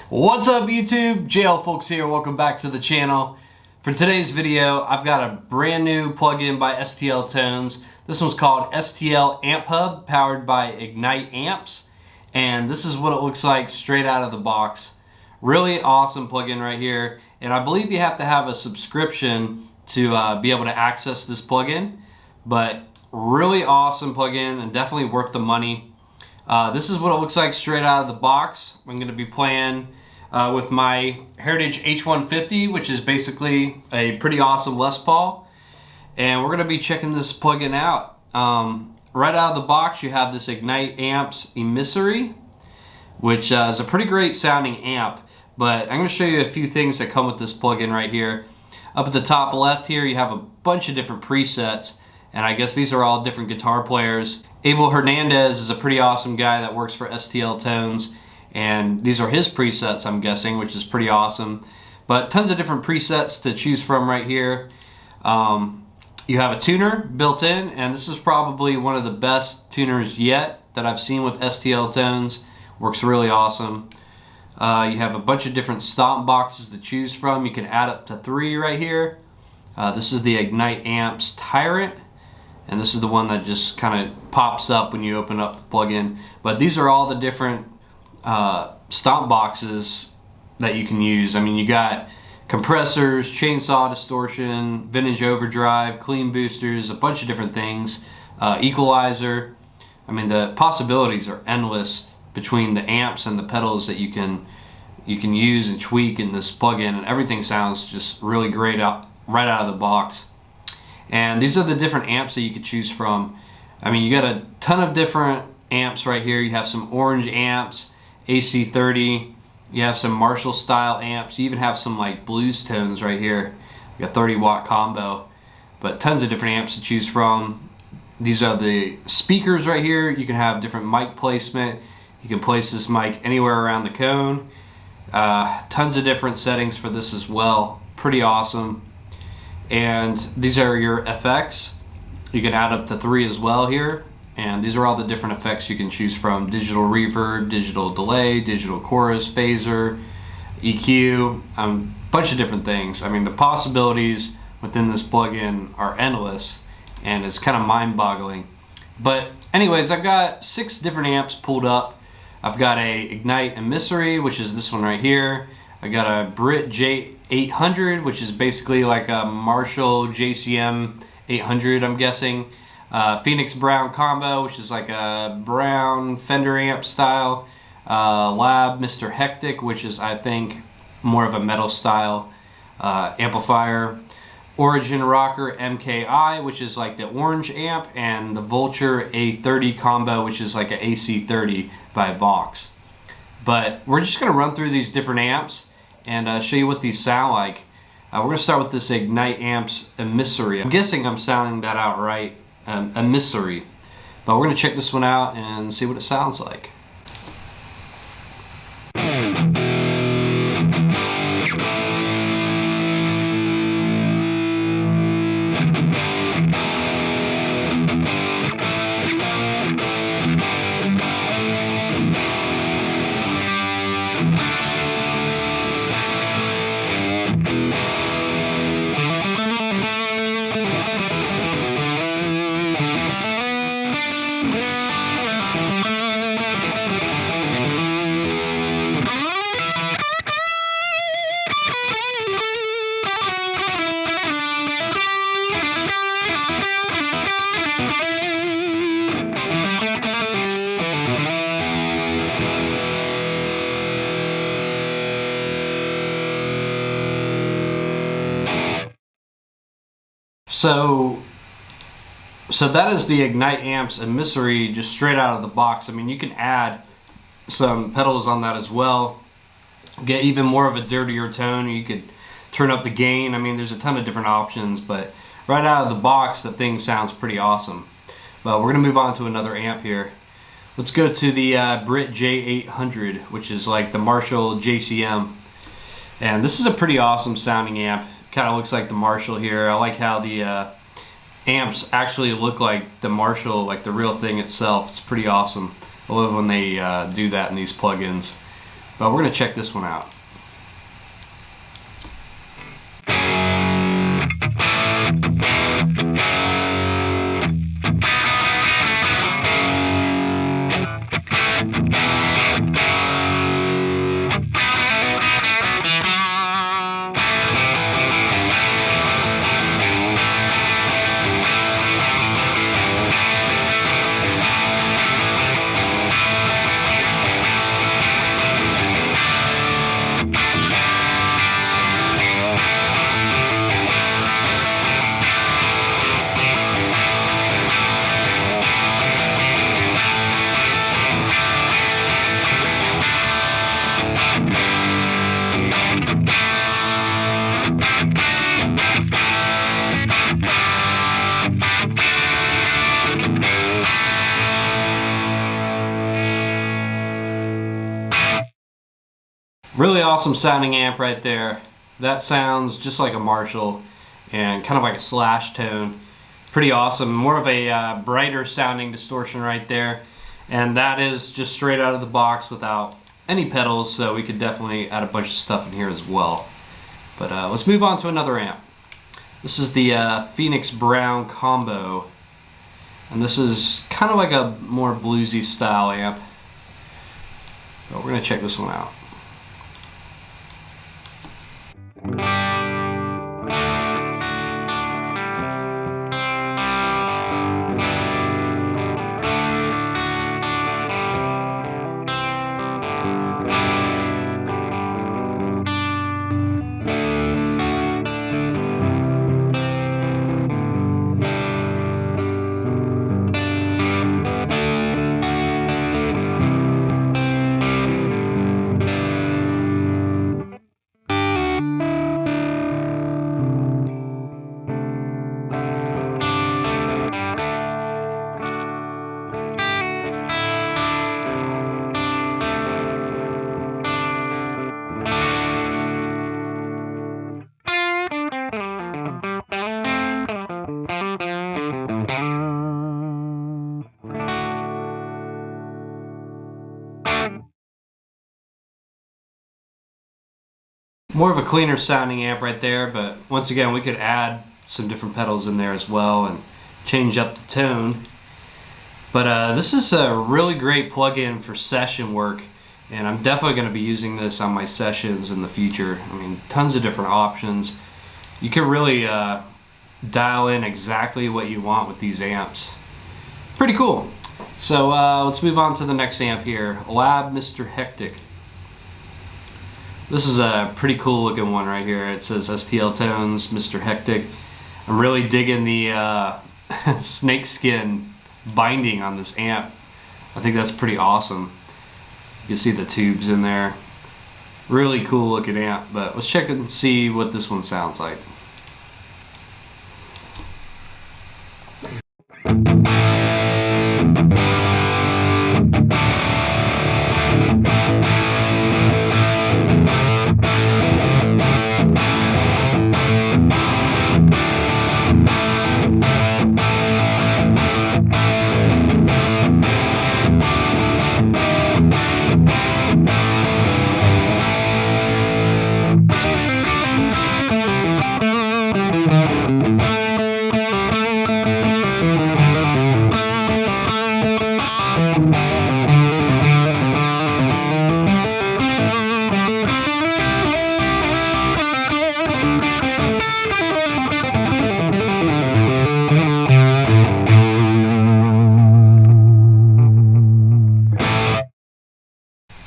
What's up YouTube? JL Fulks here. Welcome back to the channel. For today's video, I've got a brand new plugin by STL Tones. This one's called STL AmpHub, powered by Ignite amps. And this is what it looks like straight out of the box. Really awesome plugin right here. And I believe you have to have a subscription to be able to access this plugin. But really awesome plugin and definitely worth the money. This is what it looks like straight out of the box. I'm going to be playing with my Heritage H150, which is basically a pretty awesome Les Paul. And we're going to be checking this plugin out. Right out of the box, you have this Ignite Amps Emissary, which is a pretty great sounding amp. But I'm going to show you a few things that come with this plugin right here. Up at the top left here, you have a bunch of different presets. And I guess these are all different guitar players. Abel Hernandez is a pretty awesome guy that works for STL Tones, and these are his presets, I'm guessing, which is pretty awesome. But tons of different presets to choose from right here. You have a tuner built in, and this is probably one of the best tuners yet that I've seen with STL Tones. Works really awesome. You have a bunch of different stomp boxes to choose from. You can add up to 3 right here. This is the Ignite Amps Tyrant. And this is the one that just kind of pops up when you open up the plugin. But these are all the different stomp boxes that you can use. I mean, you got compressors, chainsaw distortion, vintage overdrive, clean boosters, a bunch of different things, equalizer. I mean, the possibilities are endless between the amps and the pedals that you can use and tweak in this plugin, and everything sounds just really great right out of the box. And these are the different amps that you could choose from. I mean, you got a ton of different amps right here. You have some orange amps, AC30. You have some Marshall style amps. You even have some like blues tones right here. Like a 30-watt combo. But tons of different amps to choose from. These are the speakers right here. You can have different mic placement. You can place this mic anywhere around the cone. Tons of different settings for this as well. Pretty awesome. And these are your effects. You can add up to 3 as well here. And these are all the different effects you can choose from. Digital reverb, digital delay, digital chorus, phaser, EQ, a bunch of different things. I mean, the possibilities within this plugin are endless, and it's kind of mind-boggling. But anyways, I've got 6 different amps pulled up. I've got a Ignite Emissary, which is this one right here. I got a Brit J800, which is basically like a Marshall JCM 800, I'm guessing. Phoenix Brown combo, which is like a Brown Fender amp style. Lab Mr. Hectic, which is, I think, more of a metal style amplifier. Origin Rocker MKI, which is like the orange amp, and the Vulture A30 combo, which is like an AC30 by Vox. But we're just going to run through these different amps and show you what these sound like. We're going to start with this Ignite Amps Emissary. I'm guessing I'm sounding that out right, Emissary. But we're going to check this one out and see what it sounds like. So that is the Ignite Amps Emissary just straight out of the box. I mean, you can add some pedals on that as well. Get even more of a dirtier tone. You could turn up the gain. I mean, there's a ton of different options, but right out of the box, the thing sounds pretty awesome. But we're gonna move on to another amp here. Let's go to the Brit J800, which is like the Marshall JCM. And this is a pretty awesome sounding amp. Kind of looks like the Marshall here. I like how the amps actually look like the Marshall, like the real thing itself. It's pretty awesome. I love when they do that in these plugins. But we're going to check this one out. Really awesome sounding amp right there. That sounds just like a Marshall and kind of like a slash tone. Pretty awesome. More of a brighter sounding distortion right there. And that is just straight out of the box without any pedals, so we could definitely add a bunch of stuff in here as well. But let's move on to another amp. This is the Phoenix Brown Combo. And this is kind of like a more bluesy style amp. But we're going to check this one out. More of a cleaner sounding amp right there, but once again we could add some different pedals in there as well and change up the tone. But this is a really great plug-in for session work, and I'm definitely going to be using this on my sessions in the future. I mean, tons of different options. You can really dial in exactly what you want with these amps. Pretty cool. So let's move on to the next amp here, Lab Mr. Hectic. This is a pretty cool looking one right here. It says STL Tones, Mr. Hectic. I'm really digging the snakeskin binding on this amp. I think that's pretty awesome. You can see the tubes in there. Really cool looking amp, but let's check and see what this one sounds like.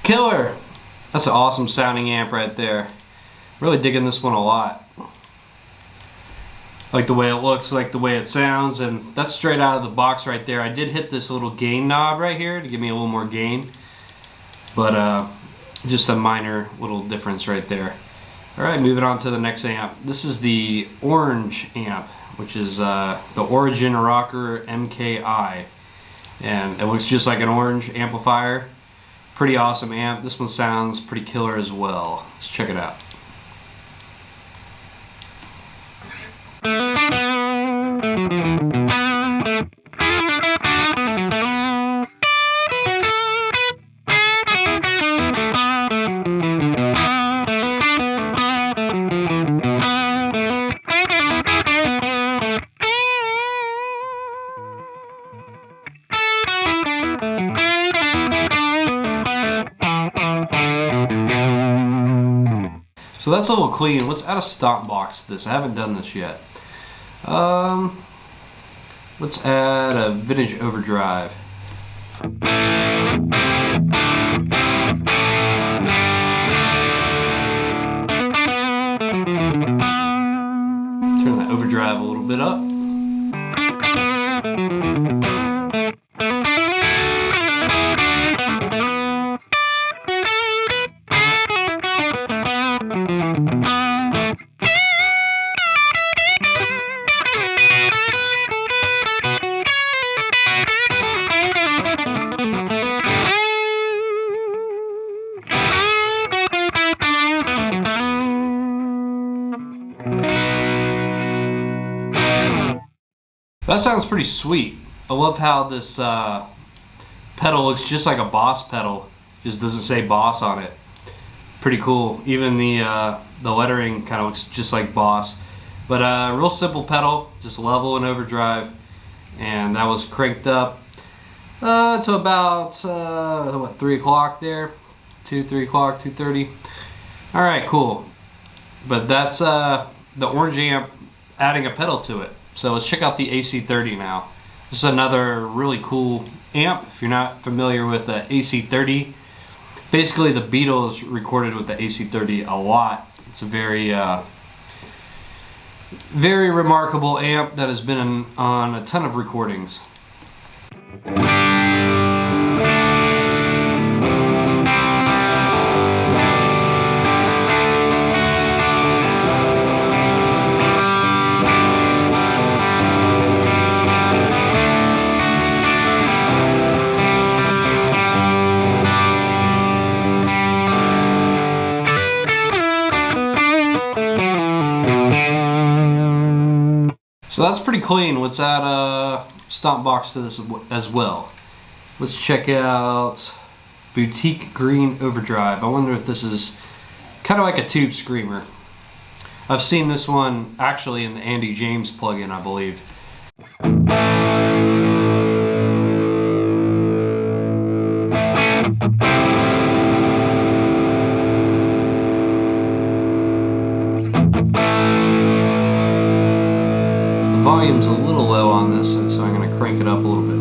Killer! That's an awesome sounding amp right there. Really digging this one a lot. Like the way it looks, like the way it sounds, and that's straight out of the box right there. I did hit this little gain knob right here to give me a little more gain, but just a minor little difference right there. Alright, moving on to the next amp. This is the Orange amp, which is the Origin Rocker MKI, and it looks just like an orange amplifier. Pretty awesome amp. This one sounds pretty killer as well. Let's check it out. So that's a little clean. Let's add a stomp box to this. I haven't done this yet. Let's add a vintage overdrive. Turn that overdrive a little bit up. That sounds pretty sweet. I love how this pedal looks just like a Boss pedal. Just doesn't say Boss on it. Pretty cool. Even the lettering kind of looks just like Boss. But real simple pedal, just level and overdrive. And that was cranked up to about, what, 3 o'clock there? 3 o'clock, 2:30. Alright, cool. But that's the orange amp adding a pedal to it. So let's check out the AC30 now. This is another really cool amp. If you're not familiar with the AC30, basically the Beatles recorded with the AC30 a lot. It's a very very remarkable amp that has been on a ton of recordings. So that's pretty clean. Let's add a stomp box to this as well. Let's check out Boutique Green Overdrive. I wonder if this is kind of like a tube screamer. I've seen this one actually in the Andy James plugin, I believe. Volume's a little low on this, so I'm going to crank it up a little bit.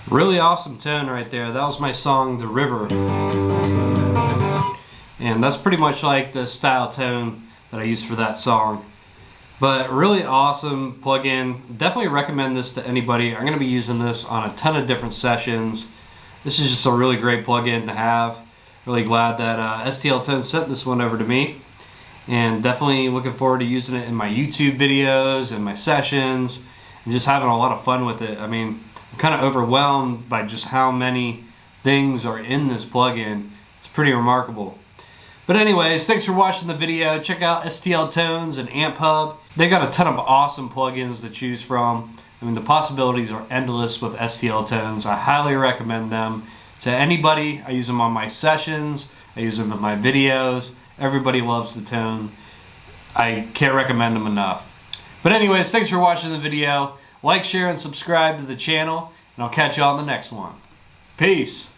Really awesome tone right there. That was my song, The River. And that's pretty much like the style tone that I used for that song. But really awesome plugin. Definitely recommend this to anybody. I'm going to be using this on a ton of different sessions. This is just a really great plugin to have. Really glad that STL Tones sent this one over to me. And definitely looking forward to using it in my YouTube videos and my sessions. And just having a lot of fun with it. I mean, I'm kind of overwhelmed by just how many things are in this plugin. It's pretty remarkable. But anyways, thanks for watching the video. Check out STL Tones and AmpHub. They got a ton of awesome plugins to choose from. I mean, the possibilities are endless with STL Tones. I highly recommend them to anybody. I use them on my sessions. I use them in my videos. Everybody loves the tone. I can't recommend them enough. But anyways, thanks for watching the video. Like, share, and subscribe to the channel, and I'll catch you on the next one. Peace.